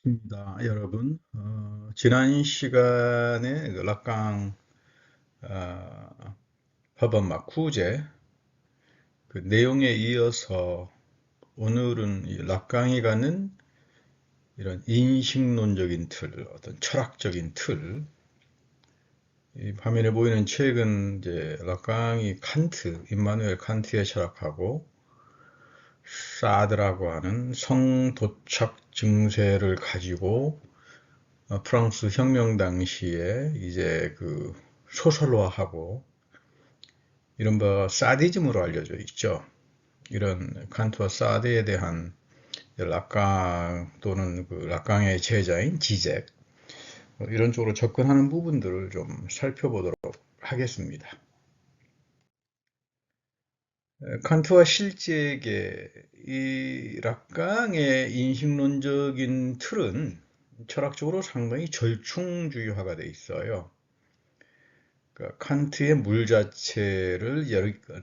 입니다, 여러분. 지난 시간에 그 락강 법원 막후제 그 내용에 이어서 오늘은 이 락강이 갖는 이런 인식론적인 틀, 어떤 철학적인 틀, 이 화면에 보이는 책은 이제 락강이 임마누엘 칸트의 철학하고 사드라고 하는 성도착 증세를 가지고 프랑스 혁명 당시에 이제 그 소설화하고 이른바 사디즘으로 알려져 있죠. 이런 칸트와 사드에 대한 락강 또는 그 락강의 제자인 지젝 이런 쪽으로 접근하는 부분들을 좀 살펴보도록 하겠습니다. 칸트와 실제에게 이 락강의 인식론적인 틀은 철학적으로 상당히 절충주의화가 돼 있어요. 그러니까 칸트의 물 자체를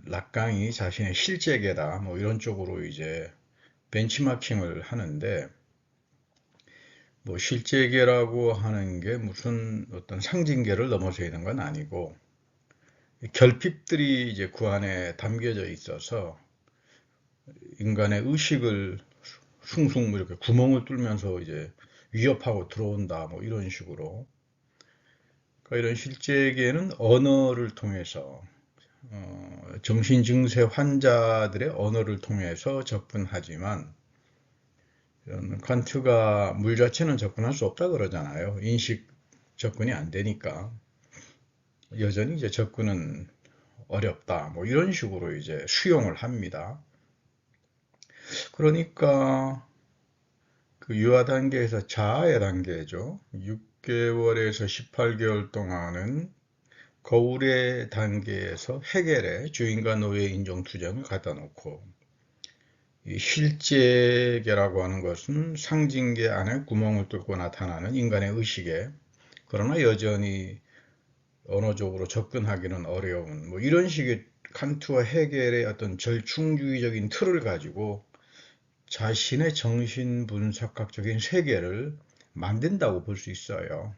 락강이 자신의 실제계다 뭐 이런 쪽으로 이제 벤치마킹을 하는데, 뭐 실제계라고 하는 게 무슨 어떤 상징계를 넘어서 있는 건 아니고 결핍들이 이제 그 안에 담겨져 있어서 인간의 의식을 숭숭 뭐 이렇게 구멍을 뚫면서 이제 위협하고 들어온다 뭐 이런 식으로. 그러니까 이런 실제계는 언어를 통해서 정신증세 환자들의 언어를 통해서 접근하지만, 칸트가 물 자체는 접근할 수 없다 그러잖아요. 인식 접근이 안 되니까 여전히 이제 접근은 어렵다 뭐 이런 식으로 이제 수용을 합니다. 그러니까 그 유아 단계에서 자아의 단계죠. 6개월에서 18개월 동안은 거울의 단계에서 해겔의 주인과 노예 인종 투쟁을 갖다 놓고, 이 실제계라고 하는 것은 상징계 안에 구멍을 뚫고 나타나는 인간의 의식에, 그러나 여전히 언어적으로 접근하기는 어려운 뭐 이런 식의 칸트와 헤겔의 어떤 절충주의적인 틀을 가지고 자신의 정신분석학적인 세계를 만든다고 볼 수 있어요.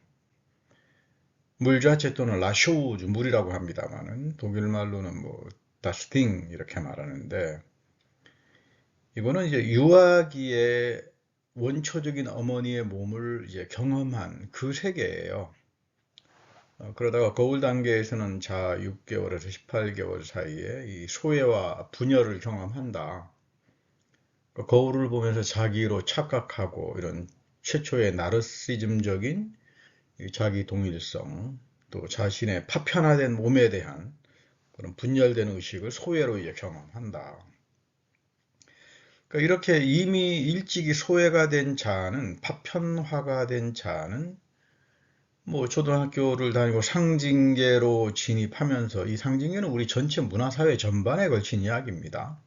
물 자체 또는 라쇼우즈, 물이라고 합니다만은 독일말로는 뭐 다스팅 이렇게 말하는데, 이거는 이제 유아기의 원초적인 어머니의 몸을 이제 경험한 그 세계예요. 그러다가 거울 단계에서는 자 6개월에서 18개월 사이에 이 소외와 분열을 경험한다. 거울을 보면서 자기로 착각하고 이런 최초의 나르시즘적인 자기 동일성, 또 자신의 파편화된 몸에 대한 그런 분열된 의식을 소외로 이제 경험한다. 그러니까 이렇게 이미 일찍이 소외가 된 자는, 파편화가 된 자는 뭐 초등학교를 다니고 상징계로 진입하면서, 이 상징계는 우리 전체 문화사회 전반에 걸친 이야기입니다.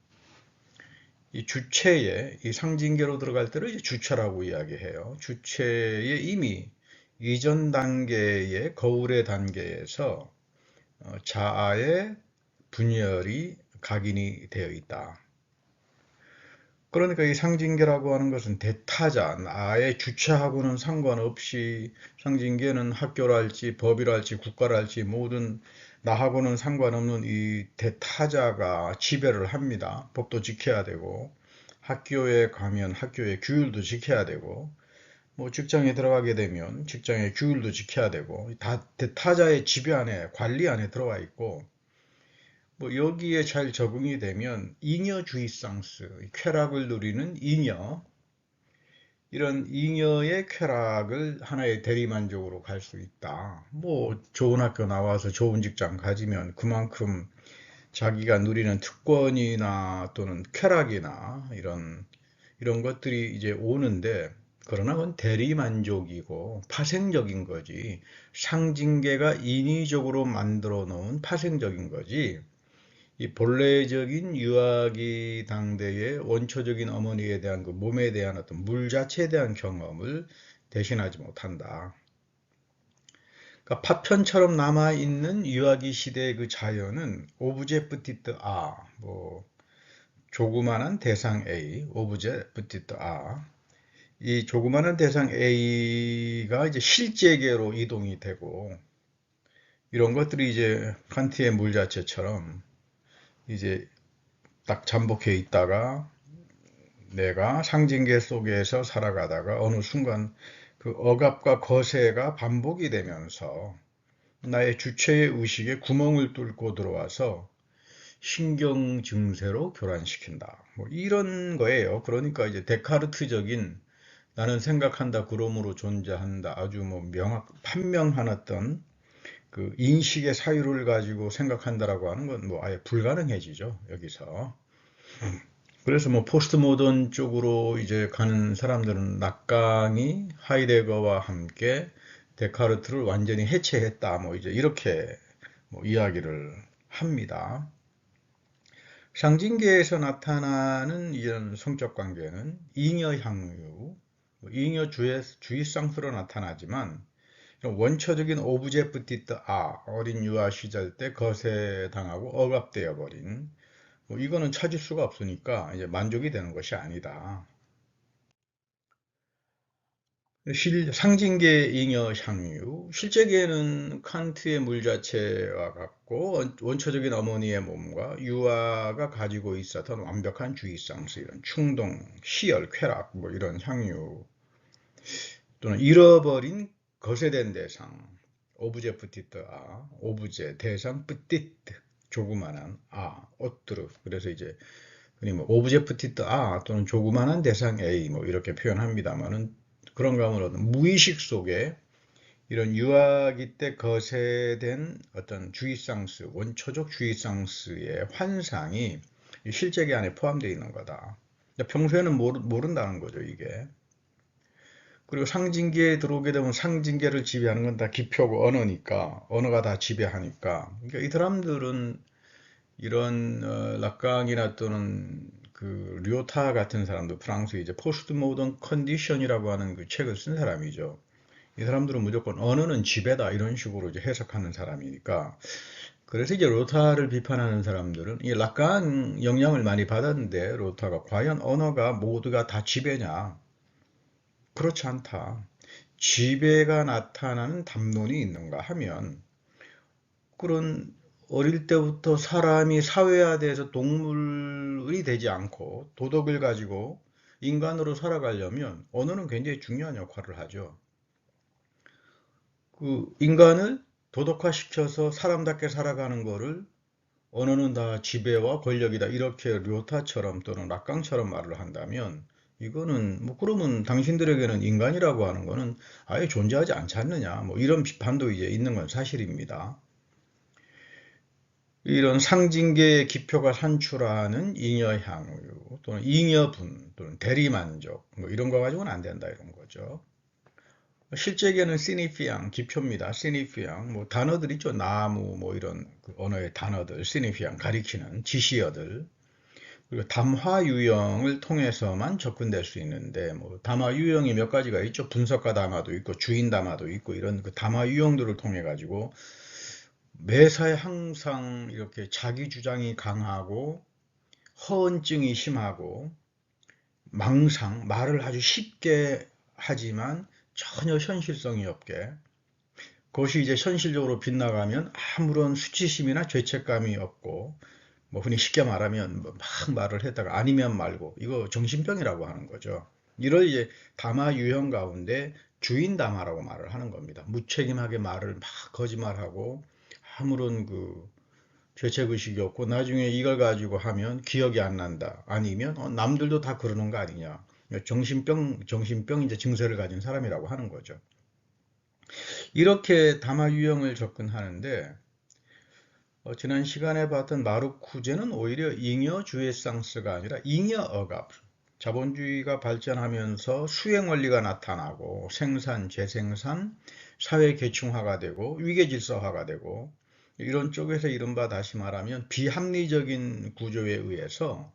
이 주체에, 이 상징계로 들어갈 때를 이제 주체라고 이야기해요. 주체에 이미 이전 단계의 거울의 단계에서 자아의 분열이 각인이 되어 있다. 그러니까 이 상징계라고 하는 것은 대타자, 나의 주체하고는 상관없이, 상징계는 학교랄지 법이랄지 국가랄지 모든 나하고는 상관없는 이 대타자가 지배를 합니다. 법도 지켜야 되고, 학교에 가면 학교의 규율도 지켜야 되고, 뭐 직장에 들어가게 되면 직장의 규율도 지켜야 되고, 다 대타자의 지배 안에, 관리 안에 들어와 있고, 뭐 여기에 잘 적응이 되면 잉여주의상스, 쾌락을 누리는 잉여, 이런 잉여의 쾌락을 하나의 대리만족으로 갈 수 있다. 뭐 좋은 학교 나와서 좋은 직장 가지면 그만큼 자기가 누리는 특권이나 또는 쾌락이나 이런 것들이 이제 오는데, 그러나 그건 대리만족이고 파생적인 거지, 상징계가 인위적으로 만들어 놓은 파생적인 거지, 이 본래적인 유아기 당대의 원초적인 어머니에 대한 그 몸에 대한 어떤 물 자체에 대한 경험을 대신하지 못한다. 그러니까 파편처럼 남아있는 유아기 시대의 그 자연은 오브제 프티트 아, 뭐 조그만한 대상 A, 오브제 프티트 아, 이 조그마한 대상 A가 이제 실제계로 이동이 되고, 이런 것들이 이제 칸트의 물자체처럼 이제 딱 잠복해 있다가 내가 상징계 속에서 살아가다가 어느 순간 그 억압과 거세가 반복이 되면서 나의 주체의 의식에 구멍을 뚫고 들어와서 신경 증세로 교란시킨다. 뭐 이런 거예요. 그러니까 이제 데카르트적인 나는 생각한다, 그러므로 존재한다. 아주 뭐 판명하였던 그 인식의 사유를 가지고 생각한다라고 하는 건 뭐 아예 불가능해지죠, 여기서. 그래서 뭐 포스트 모던 쪽으로 이제 가는 사람들은 락강이 하이데거와 함께 데카르트를 완전히 해체했다. 뭐 이제 이렇게 뭐 이야기를 합니다. 상징계에서 나타나는 이런 성적 관계는 잉여향유, 잉여주의성으로 나타나지만 원초적인 오브젝트티드 어린 유아 시절 때 거세당하고 억압되어 버린 뭐 이거는 찾을 수가 없으니까 이제 만족이 되는 것이 아니다. 상징계 잉여 향유, 실제계는 칸트의 물 자체와 같고 원초적인 어머니의 몸과 유아가 가지고 있었던 완벽한 주의성스, 이런 충동, 희열, 쾌락, 뭐 이런 향유 또는 잃어버린 거세된 대상, 오브젝트티드 오브제, 대상, 뿌띠트, 조그만한 오트르. 그래서 이제 흔히 뭐 오브젝트티드 또는 조그만한 대상 A 뭐 이렇게 표현합니다만은 그런가 하면 무의식 속에 이런 유아기 때 거세된 어떤 주의상스, 원초적 주의상스의 환상이 실제계 안에 포함되어 있는 거다. 평소에는 모른다는 거죠, 이게. 그리고 상징계에 들어오게 되면 상징계를 지배하는 건 다 기표고 언어니까, 언어가 다 지배하니까. 그러니까 이 사람들은 이런 락강이나 또는 그 료타 같은 사람도 프랑스 이제 포스트 모던 컨디션이라고 하는 그 책을 쓴 사람이죠. 이 사람들은 무조건 언어는 지배다 이런 식으로 이제 해석하는 사람이니까. 그래서 이제 로타를 비판하는 사람들은 이 락강 영향을 많이 받았는데 로타가 과연 언어가 모두가 다 지배냐? 그렇지 않다. 지배가 나타나는 담론이 있는가 하면 그런 어릴 때부터 사람이 사회화돼서 동물이 되지 않고 도덕을 가지고 인간으로 살아가려면 언어는 굉장히 중요한 역할을 하죠. 그 인간을 도덕화시켜서 사람답게 살아가는 거를 언어는 다 지배와 권력이다 이렇게 료타처럼 또는 락강처럼 말을 한다면 이거는 뭐 그러면 당신들에게는 인간이라고 하는 거는 아예 존재하지 않지 않느냐 뭐 이런 비판도 이제 있는 건 사실입니다. 이런 상징계의 기표가 산출하는 잉여향유 또는 잉여분 또는 대리만족 뭐 이런 거 가지고는 안 된다 이런 거죠. 실제계는 시니피앙 기표입니다. 시니피앙 뭐 단어들 있죠. 나무 뭐 이런 그 언어의 단어들 시니피앙 가리키는 지시어들 그리고 담화 유형을 통해서만 접근될 수 있는데 뭐 담화 유형이 몇 가지가 있죠. 분석가 담화도 있고 주인 담화도 있고 이런 그 담화 유형들을 통해 가지고 매사에 항상 이렇게 자기 주장이 강하고 허언증이 심하고 말을 아주 쉽게 하지만 전혀 현실성이 없게 그것이 이제 현실적으로 빗나가면 아무런 수치심이나 죄책감이 없고 뭐 흔히 쉽게 말하면 막 말을 했다가 아니면 말고 이거 정신병이라고 하는 거죠. 이런 이제 담화 유형 가운데 주인 담화라고 말을 하는 겁니다. 무책임하게 말을 막 거짓말하고 아무런 그 죄책의식이 없고 나중에 이걸 가지고 하면 기억이 안 난다. 아니면 남들도 다 그러는 거 아니냐. 정신병 이제 증세를 가진 사람이라고 하는 거죠. 이렇게 담화 유형을 접근하는데 지난 시간에 봤던 마르쿠제는 오히려 잉여주의상스가 아니라 잉여억압, 자본주의가 발전하면서 수행 원리가 나타나고 생산, 재생산, 사회 계층화가 되고 위계 질서화가 되고 이런 쪽에서 이른바 다시 말하면 비합리적인 구조에 의해서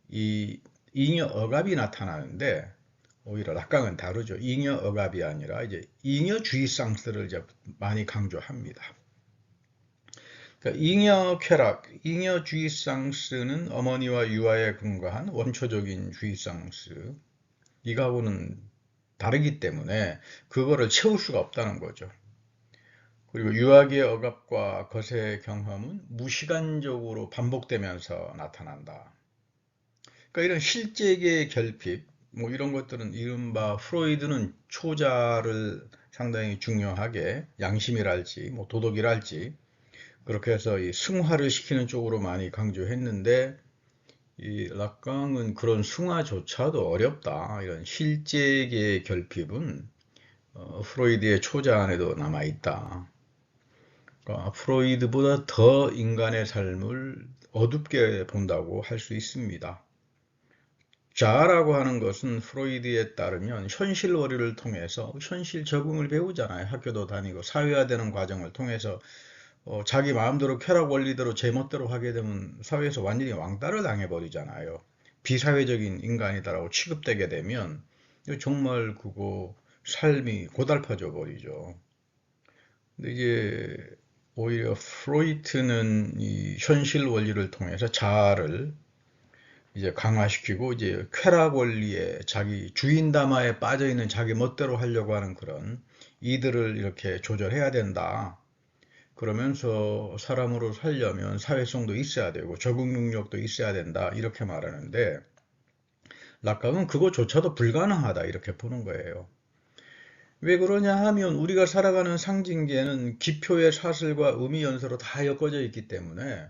이 잉여 억압이 나타나는데 오히려 락강은 다르죠. 잉여 억압이 아니라 이제 잉여주의상스를 이제 많이 강조합니다. 그러니까 잉여 쾌락, 잉여주의상스는 어머니와 유아에 근거한 원초적인 주의상스. 이거하고는 다르기 때문에 그거를 채울 수가 없다는 거죠. 그리고 유아기의 억압과 거세 경험은 무시간적으로 반복되면서 나타난다. 그러니까 이런 실제계의 결핍, 뭐 이런 것들은 이른바 프로이드는 초자를 상당히 중요하게 양심이랄지 뭐 도덕이랄지 그렇게 해서 이 승화를 시키는 쪽으로 많이 강조했는데 이 락강은 그런 승화조차도 어렵다. 이런 실제계의 결핍은 프로이드의 초자 안에도 남아 있다. 그러니까 프로이드보다 더 인간의 삶을 어둡게 본다고 할 수 있습니다. 자아라고 하는 것은 프로이드에 따르면 현실 원리를 통해서 현실 적응을 배우잖아요. 학교도 다니고 사회화되는 과정을 통해서 자기 마음대로 쾌락 원리대로 제멋대로 하게 되면 사회에서 완전히 왕따를 당해버리잖아요. 비사회적인 인간이다라고 취급되게 되면 정말 그거 삶이 고달파져 버리죠. 근데 이제 오히려 프로이트는 이 현실 원리를 통해서 자아를 이제 강화시키고 이제 쾌락 원리에 자기 주인 담화에 빠져 있는 자기 멋대로 하려고 하는 그런 이들을 이렇게 조절해야 된다. 그러면서 사람으로 살려면 사회성도 있어야 되고 적응 능력도 있어야 된다. 이렇게 말하는데 락강은 그거조차도 불가능하다. 이렇게 보는 거예요. 왜 그러냐 하면 우리가 살아가는 상징계는 기표의 사슬과 의미 연서로 다 엮어져 있기 때문에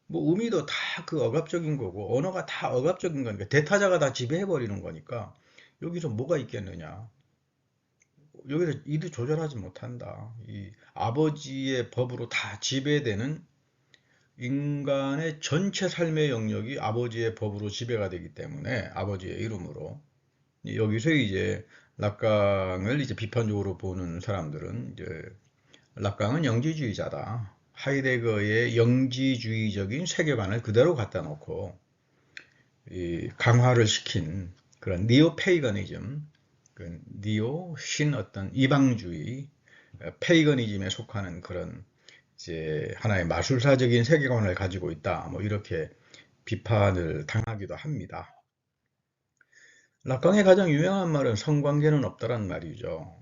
뭐 의미도 다 그 억압적인 거고 언어가 다 억압적인 거니까 대타자가 다 지배해 버리는 거니까 여기서 뭐가 있겠느냐. 여기서 이를 조절하지 못한다. 이 아버지의 법으로 다 지배되는 인간의 전체 삶의 영역이 아버지의 법으로 지배가 되기 때문에 아버지의 이름으로 여기서 이제 락강을 이제 비판적으로 보는 사람들은 이제 락강은 영지주의자다. 하이데거의 영지주의적인 세계관을 그대로 갖다 놓고 이 강화를 시킨 그런 니오 페이거니즘, 그 니오 신 어떤 이방주의, 페이거니즘에 속하는 그런 이제 하나의 마술사적인 세계관을 가지고 있다. 뭐 이렇게 비판을 당하기도 합니다. 락강의 가장 유명한 말은 성관계는 없다란 말이죠.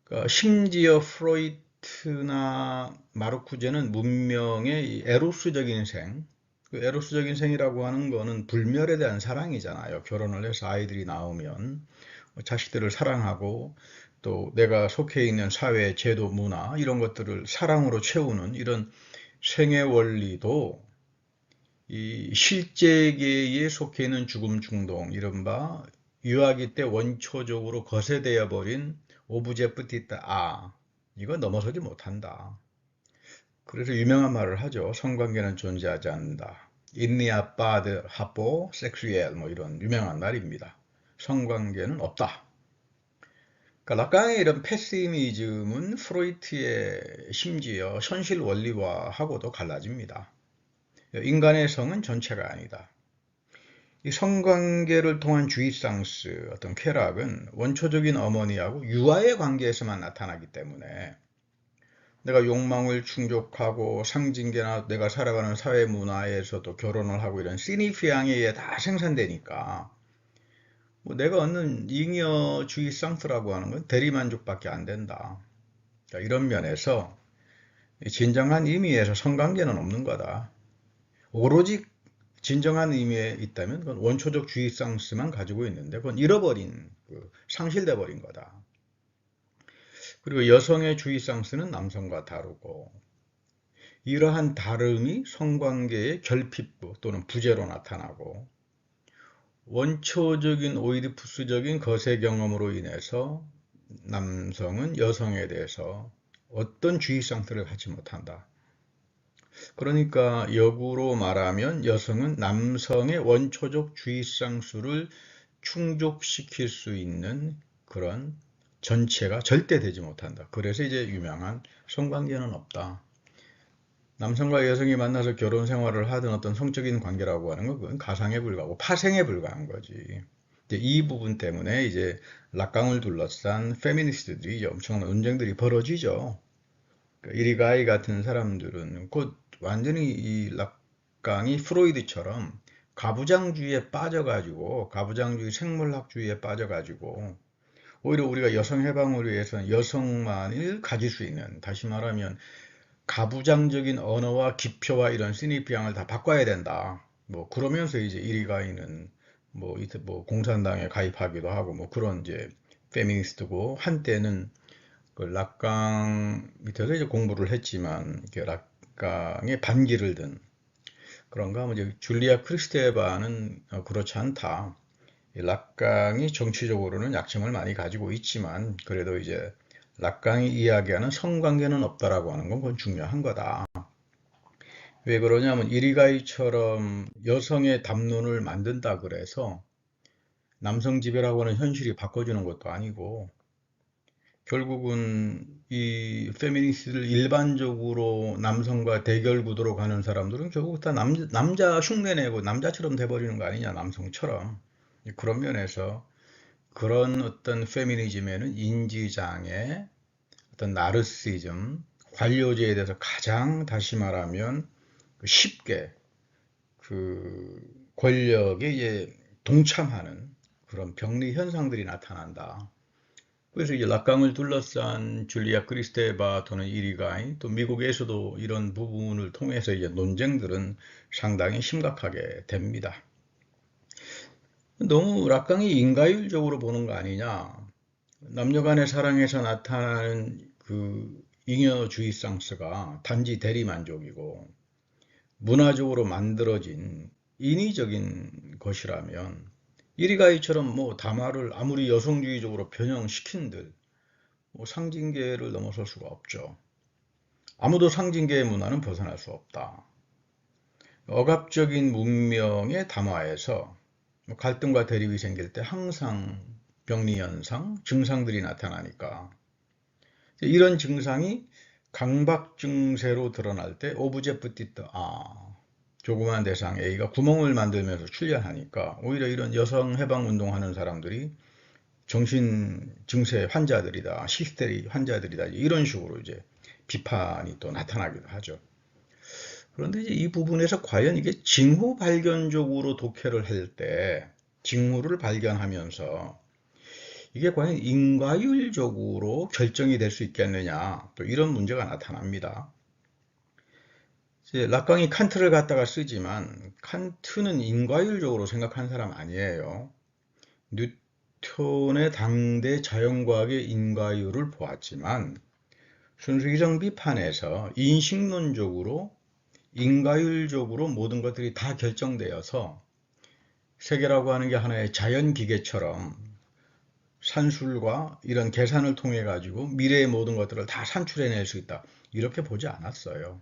그러니까 심지어 프로이트나 마르쿠제는 문명의 이 에로스적인 생, 그 에로스적인 생이라고 하는 거는 불멸에 대한 사랑이잖아요. 결혼을 해서 아이들이 나오면 자식들을 사랑하고 또 내가 속해 있는 사회, 제도, 문화 이런 것들을 사랑으로 채우는 이런 생의 원리도 이 실제계에 속해 있는 죽음 중동, 이른바 유아기 때 원초적으로 거세되어 버린 오브제 뿌티타 이거 넘어서지 못한다. 그래서 유명한 말을 하죠. 성관계는 존재하지 않는다. 인니아 파드 하포 섹슈엘 뭐 이런 유명한 말입니다. 성관계는 없다. 그러니까 락강의 이런 패시미즘은 프로이트의 심지어 현실 원리화하고도 갈라집니다. 인간의 성은 전체가 아니다. 이 성관계를 통한 주이상스, 어떤 쾌락은 원초적인 어머니하고 유아의 관계에서만 나타나기 때문에 내가 욕망을 충족하고 상징계나 내가 살아가는 사회 문화에서도 결혼을 하고 이런 시니피앙에 의해 다 생산되니까 뭐 내가 얻는 잉여주의 상스라고 하는 건 대리만족밖에 안 된다. 그러니까 이런 면에서 진정한 의미에서 성관계는 없는 거다. 오로지 진정한 의미에 있다면 그건 원초적 주의상스만 가지고 있는데 그건 잃어버린, 상실돼 버린 거다. 그리고 여성의 주의상스는 남성과 다르고 이러한 다름이 성관계의 결핍부 또는 부재로 나타나고 원초적인 오이디푸스적인 거세 경험으로 인해서 남성은 여성에 대해서 어떤 주의상스를 갖지 못한다. 그러니까 역으로 말하면 여성은 남성의 원초적 주의상수를 충족시킬 수 있는 그런 전체가 절대 되지 못한다. 그래서 이제 유명한 성관계는 없다. 남성과 여성이 만나서 결혼 생활을 하든 어떤 성적인 관계라고 하는 건 그건 가상에 불과하고 파생에 불과한 거지. 이제 이 부분 때문에 이제 락강을 둘러싼 페미니스트들이 엄청난 논쟁들이 벌어지죠. 그러니까 이리가이 같은 사람들은 곧 완전히 이 락강이 프로이드처럼 가부장주의에 빠져가지고 가부장주의 생물학주의에 빠져가지고 오히려 우리가 여성 해방을 위해서는 여성만을 가질 수 있는, 다시 말하면 가부장적인 언어와 기표와 이런 시니피앙을 다 바꿔야 된다. 뭐 그러면서 이제 이리가이는 뭐 공산당에 가입하기도 하고 뭐 그런 이제 페미니스트고, 한때는 그 락강 밑에서 이제 공부를 했지만 락강의 반기를 든 그런가 하면 이제 줄리아 크리스테바는 그렇지 않다. 락강이 정치적으로는 약점을 많이 가지고 있지만 그래도 이제 락강이 이야기하는 성관계는 없다라고 하는 건 그건 중요한 거다. 왜 그러냐면 이리가이처럼 여성의 담론을 만든다 그래서 남성 지배라고 하는 현실이 바꿔주는 것도 아니고, 결국은 이 페미니스트를 일반적으로 남성과 대결 구도로 가는 사람들은 결국 다 남자 흉내내고 남자처럼 돼버리는 거 아니냐, 남성처럼. 그런 면에서 그런 어떤 페미니즘에는 인지장애, 어떤 나르시즘, 관료제에 대해서 가장, 다시 말하면 쉽게 그 권력에 이제 동참하는 그런 병리 현상들이 나타난다. 그래서 이제 락강을 둘러싼 줄리아 크리스테바 또는 이리가이, 또 미국에서도 이런 부분을 통해서 이제 논쟁들은 상당히 심각하게 됩니다. 너무 락강이 인과율적으로 보는 거 아니냐. 남녀 간의 사랑에서 나타나는 그 잉여주의 상스가 단지 대리만족이고 문화적으로 만들어진 인위적인 것이라면, 이리가이처럼 뭐 다마를 아무리 여성주의적으로 변형시킨들 뭐 상징계를 넘어설 수가 없죠. 아무도 상징계의 문화는 벗어날 수 없다. 억압적인 문명의 담화에서 갈등과 대립이 생길 때 항상 병리현상, 증상들이 나타나니까, 이런 증상이 강박 증세로 드러날 때 오브젝트 조그만 대상 A가 구멍을 만들면서 출현하니까 오히려 이런 여성 해방 운동하는 사람들이 정신 증세 환자들이다, 히스테리 환자들이다, 이런 식으로 이제 비판이 또 나타나기도 하죠. 그런데 이제 이 부분에서 과연 이게 징후 발견적으로 독해를 할 때 징후를 발견하면서 이게 과연 인과율적으로 결정이 될 수 있겠느냐, 또 이런 문제가 나타납니다. 이제 락강이 칸트를 갖다가 쓰지만 칸트는 인과율적으로 생각한 사람 아니에요. 뉴턴의 당대 자연과학의 인과율을 보았지만 순수이성 비판에서 인식론적으로 인과율적으로 모든 것들이 다 결정되어서 세계라고 하는 게 하나의 자연기계처럼 산술과 이런 계산을 통해 가지고 미래의 모든 것들을 다 산출해낼 수 있다, 이렇게 보지 않았어요.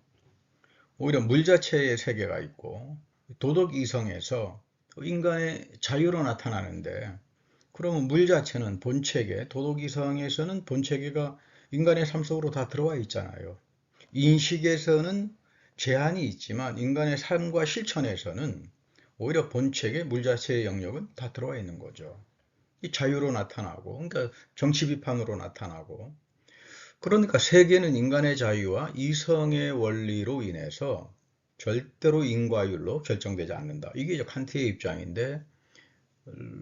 오히려 물 자체의 세계가 있고 도덕 이성에서 인간의 자유로 나타나는데, 그러면 물 자체는 본체계, 도덕 이성에서는 본체계가 인간의 삶 속으로 다 들어와 있잖아요. 인식에서는 제한이 있지만 인간의 삶과 실천에서는 오히려 본체계, 물 자체의 영역은 다 들어와 있는 거죠. 이 자유로 나타나고, 그러니까 정치 비판으로 나타나고, 그러니까 세계는 인간의 자유와 이성의 원리로 인해서 절대로 인과율로 결정되지 않는다. 이게 이제 칸트의 입장인데,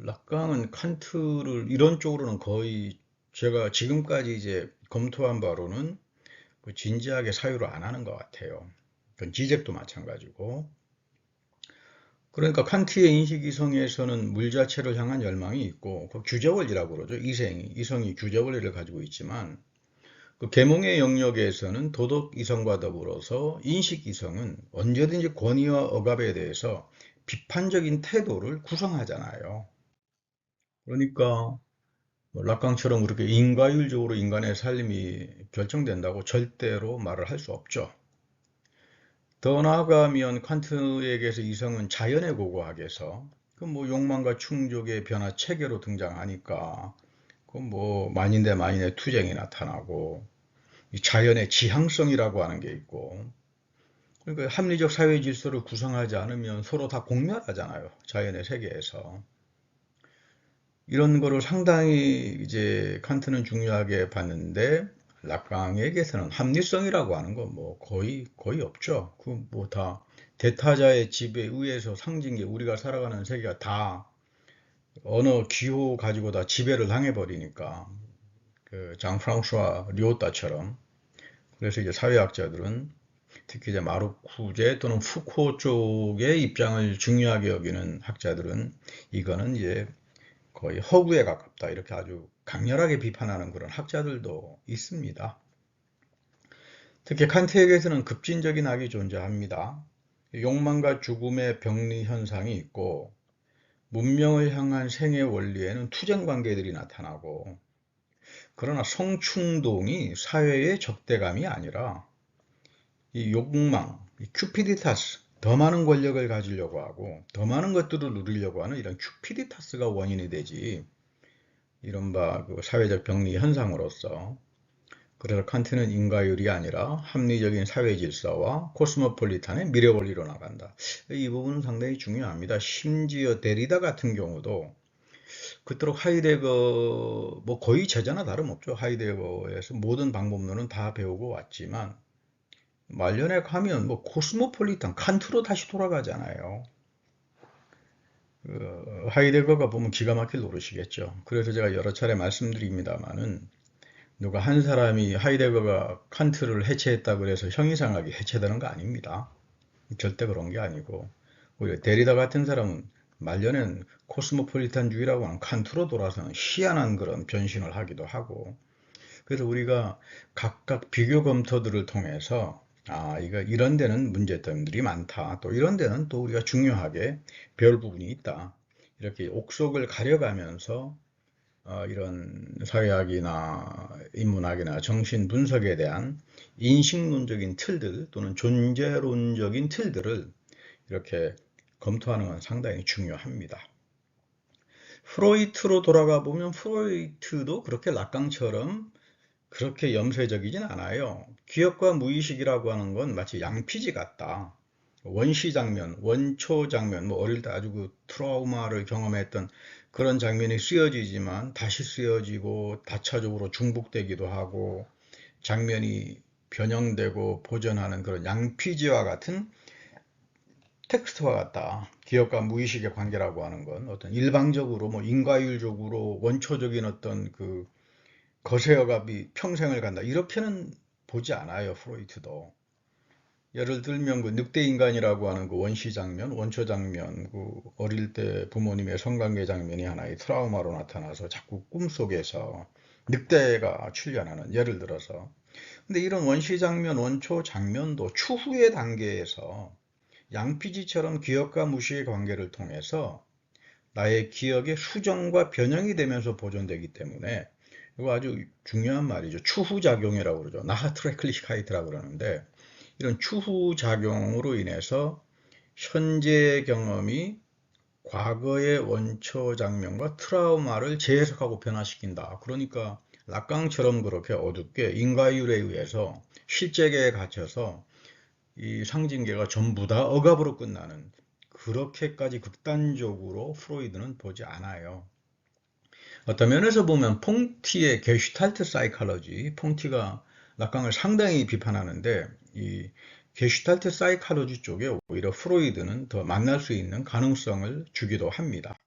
락강은 칸트를 이런 쪽으로는 거의 제가 지금까지 이제 검토한 바로는 진지하게 사유를 안 하는 것 같아요. 그건 지적도 마찬가지고. 그러니까 칸트의 인식 이성에서는 물 자체를 향한 열망이 있고, 그 규제원리라고 그러죠. 이성이 규제원리를 가지고 있지만, 그 계몽의 영역에서는 도덕 이성과 더불어서 인식 이성은 언제든지 권위와 억압에 대해서 비판적인 태도를 구성하잖아요. 그러니까 뭐 락강처럼 그렇게 인과율적으로 인간의 삶이 결정된다고 절대로 말을 할 수 없죠. 더 나아가면 칸트에게서 이성은 자연의 고고학에서 그 뭐 욕망과 충족의 변화 체계로 등장하니까 그 뭐 만인 대 만인의 투쟁이 나타나고, 이 자연의 지향성이라고 하는 게 있고, 그러니까 합리적 사회 질서를 구성하지 않으면 서로 다 공멸하잖아요, 자연의 세계에서. 이런 거를 상당히 이제 칸트는 중요하게 봤는데, 락강에게서는 합리성이라고 하는 건 뭐 거의 없죠. 그 뭐 다 대타자의 지배에 의해서 상징계, 우리가 살아가는 세계가 다 언어 기호 가지고 다 지배를 당해버리니까 그 장프랑수와 리오따처럼. 그래서 이제 사회학자들은 특히 이제 마르쿠제 또는 푸코 쪽의 입장을 중요하게 여기는 학자들은 이거는 이제 거의 허구에 가깝다 이렇게 아주 강렬하게 비판하는 그런 학자들도 있습니다. 특히 칸트에게서는 급진적인 악이 존재합니다. 욕망과 죽음의 병리 현상이 있고 문명을 향한 생애 원리에는 투쟁 관계들이 나타나고, 그러나 성충동이 사회의 적대감이 아니라 이 욕망, 이 큐피디타스, 더 많은 권력을 가지려고 하고 더 많은 것들을 누리려고 하는 이런 큐피디타스가 원인이 되지, 이른바 그 사회적 병리 현상으로서. 그래서 칸트는 인과율이 아니라 합리적인 사회 질서와 코스모폴리탄의 미래 원리로 나간다. 이 부분은 상당히 중요합니다. 심지어 데리다 같은 경우도 그토록 하이데거 뭐 거의 제자나 다름없죠. 하이데거에서 모든 방법론은 다 배우고 왔지만 말년에 가면 뭐 코스모폴리탄 칸트로 다시 돌아가잖아요. 하이데거가 보면 기가 막힐 노릇이겠죠. 그래서 제가 여러 차례 말씀드립니다만은 누가 한 사람이 하이데거가 칸트를 해체했다 그래서 형이상하게 해체되는 거 아닙니다. 절대 그런 게 아니고, 오히려 데리다 같은 사람은 말년엔 코스모폴리탄주의라고 하는 칸트로 돌아서는 희한한 그런 변신을 하기도 하고. 그래서 우리가 각각 비교 검토들을 통해서 이거 이런 데는 문제점들이 많다, 또 이런 데는 또 우리가 중요하게 배울 부분이 있다, 이렇게 옥석을 가려가면서 이런 사회학이나 인문학이나 정신 분석에 대한 인식론적인 틀들 또는 존재론적인 틀들을 이렇게 검토하는 건 상당히 중요합니다. 프로이트로 돌아가 보면 프로이트도 그렇게 락강처럼 그렇게 염세적이진 않아요. 기억과 무의식이라고 하는 건 마치 양피지 같다. 원시 장면, 원초 장면, 뭐 어릴 때 아주 그 트라우마를 경험했던 그런 장면이 쓰여지지만 다시 쓰여지고 다차적으로 중복되기도 하고 장면이 변형되고 보존하는 그런 양피지와 같은 텍스트와 같다. 기억과 무의식의 관계라고 하는 건 어떤 일방적으로 뭐 인과율적으로 원초적인 어떤 그 거세어갑이 평생을 간다, 이렇게는 보지 않아요. 프로이트도. 예를 들면 그 늑대 인간이라고 하는 그 원시 장면, 원초 장면, 그 어릴 때 부모님의 성관계 장면이 하나의 트라우마로 나타나서 자꾸 꿈속에서 늑대가 출현하는, 예를 들어서. 근데 이런 원시 장면, 원초 장면도 추후의 단계에서 양피지처럼 기억과 무의식의 관계를 통해서 나의 기억의 수정과 변형이 되면서 보존되기 때문에, 이거 아주 중요한 말이죠. 추후작용이라고 그러죠. 나하트레클리시카이트라고 그러는데, 이런 추후작용으로 인해서 현재 경험이 과거의 원초 장면과 트라우마를 재해석하고 변화시킨다. 그러니까 락강처럼 그렇게 어둡게 인과율에 의해서 실제계에 갇혀서 이 상징계가 전부 다 억압으로 끝나는, 그렇게까지 극단적으로 프로이드는 보지 않아요. 어떤 면에서 보면 퐁티의 게슈탈트 사이칼러지, 퐁티가 락강을 상당히 비판하는데 이 게슈탈트 사이칼러지 쪽에 오히려 프로이드는 더 만날 수 있는 가능성을 주기도 합니다.